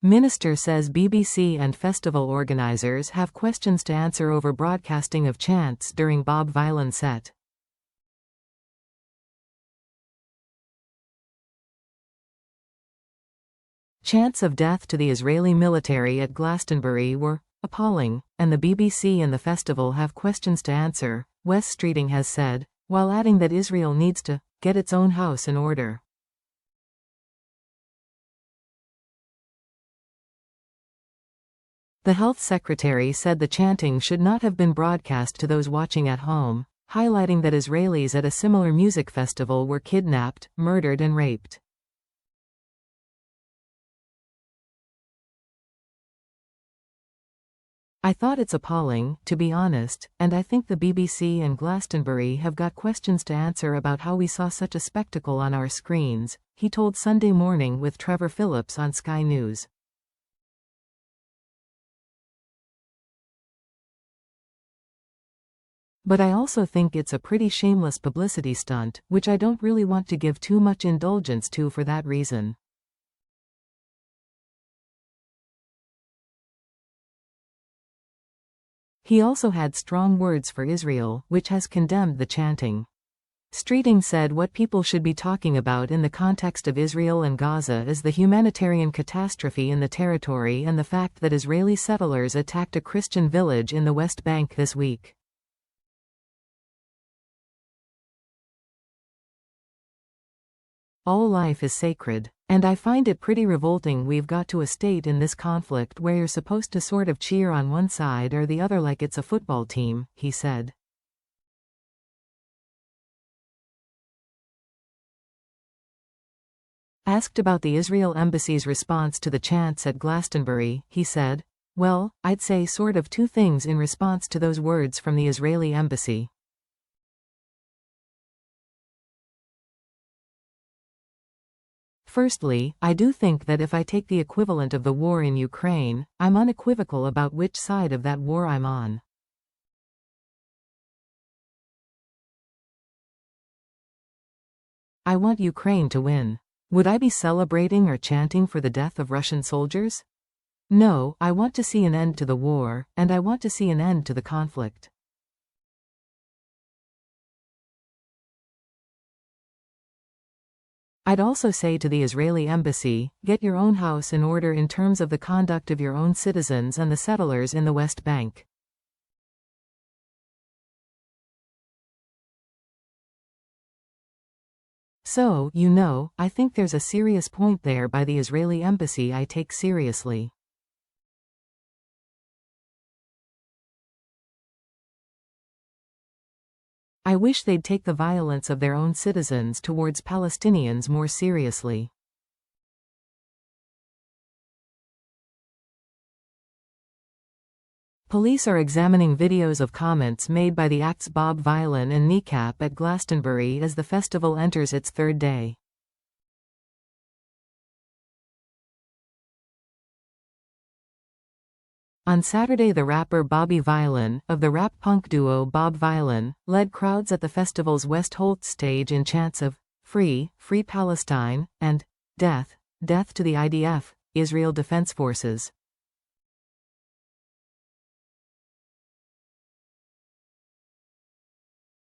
Minister says BBC and festival organisers have questions to answer over broadcasting of chants during Bob Vylan set. Chants of death to the Israeli military at Glastonbury were appalling, and the BBC and the festival have questions to answer, Wes Streeting has said, while adding that Israel needs to get its own house in order. The health secretary said the chanting should not have been broadcast to those watching at home, highlighting that Israelis at a similar music festival were kidnapped, murdered and raped. I thought it's appalling, to be honest, and I think the BBC and Glastonbury have got questions to answer about how we saw such a spectacle on our screens, he told Sunday Morning with Trevor Phillips on Sky News. But I also think it's a pretty shameless publicity stunt, which I don't really want to give too much indulgence to for that reason. He also had strong words for Israel, which has condemned the chanting. Streeting said what people should be talking about in the context of Israel and Gaza is the humanitarian catastrophe in the territory and the fact that Israeli settlers attacked a Christian village in the West Bank this week. All life is sacred, and I find it pretty revolting we've got to a state in this conflict where you're supposed to sort of cheer on one side or the other like it's a football team, he said. Asked about the Israel Embassy's response to the chants at Glastonbury, he said, "Well, I'd say sort of two things in response to those words from the Israeli Embassy. Firstly, I do think that if I take the equivalent of the war in Ukraine, I'm unequivocal about which side of that war I'm on. I want Ukraine to win. Would I be celebrating or chanting for the death of Russian soldiers? No, I want to see an end to the war, and I want to see an end to the conflict. I'd also say to the Israeli embassy, get your own house in order in terms of the conduct of your own citizens and the settlers in the West Bank." So, you know, I think there's a serious point there by the Israeli embassy I take seriously. I wish they'd take the violence of their own citizens towards Palestinians more seriously. Police are examining videos of comments made by the acts Bob Vylan and Kneecap at Glastonbury as the festival enters its third day. On Saturday, the rapper Bobby Vylan, of the rap punk duo Bob Vylan, led crowds at the festival's West Holtz stage in chants of "Free, Free Palestine," and "Death, Death to the IDF, Israel Defense Forces."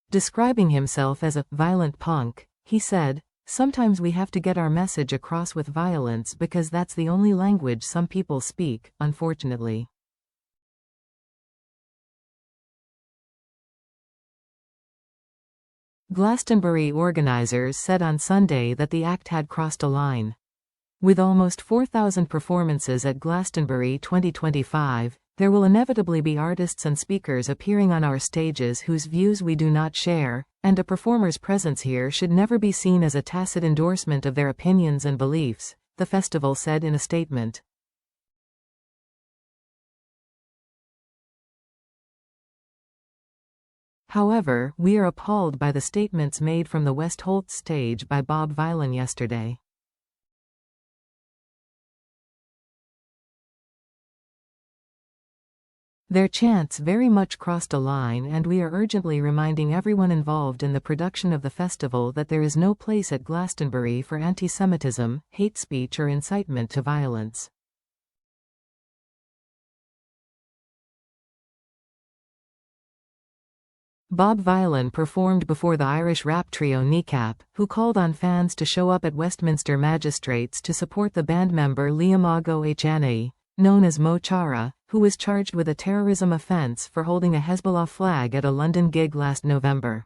Describing himself as a violent punk, he said, "Sometimes we have to get our message across with violence because that's the only language some people speak, unfortunately." Glastonbury organizers said on Sunday that the act had crossed a line. With almost 4,000 performances at Glastonbury 2025, there will inevitably be artists and speakers appearing on our stages whose views we do not share, and a performer's presence here should never be seen as a tacit endorsement of their opinions and beliefs, the festival said in a statement. However, we are appalled by the statements made from the West Holtz stage by Bob Vylan yesterday. Their chants very much crossed a line, and we are urgently reminding everyone involved in the production of the festival that there is no place at Glastonbury for anti-Semitism, hate speech or incitement to violence. Bob Vylan performed before the Irish rap trio Kneecap, who called on fans to show up at Westminster Magistrates to support the band member Liamago Echanae, known as Mo Chara, who was charged with a terrorism offence for holding a Hezbollah flag at a London gig last November.